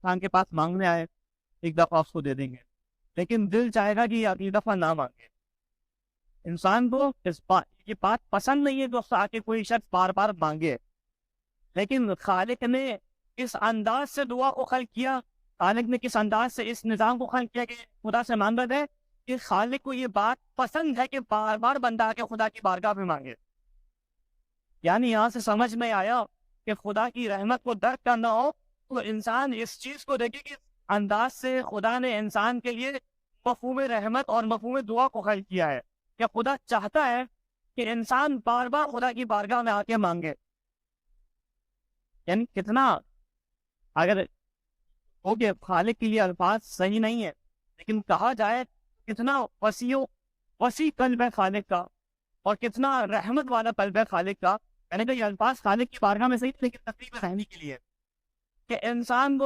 انسان کے پاس مانگنے آئے ایک دفعہ اس کو دے دیں گے، لیکن دل چاہے گا کہ یہ اگلی دفعہ نہ مانگے. انسان کو یہ بات پسند نہیں ہے کہ اس سے آ کے کوئی شخص بار بار مانگے، لیکن خالق نے اس انداز سے دعا کو خلق کیا، خالق نے کس انداز سے اس نظام کو خلق کیا کہ خدا سے مانگ رہے کہ خالق کو یہ بات پسند ہے کہ بار بار بندہ آ کے خدا کی بارگاہ میں مانگے. یعنی یہاں سے سمجھ میں آیا کہ خدا کی رحمت کو درک کرنا ہو تو انسان اس چیز کو دیکھے کہ انداز سے خدا نے انسان کے لیے مفہوم رحمت اور مفہوم دعا کو خلق کیا ہے کہ خدا چاہتا ہے کہ انسان بار بار خدا کی بارگاہ میں آ کے مانگے. یعنی کتنا، اگر ہو کہ خالق کے لیے الفاظ صحیح نہیں ہے لیکن کہا جائے کتنا وسیع قلب ہے خالق کا، اور کتنا رحمت والا قلب ہے خالق کا. یعنی کہ یہ الفاظ خالق کی بارگاہ میں صحیح لیکن تقریب رہنے کے لیے کہ انسان کو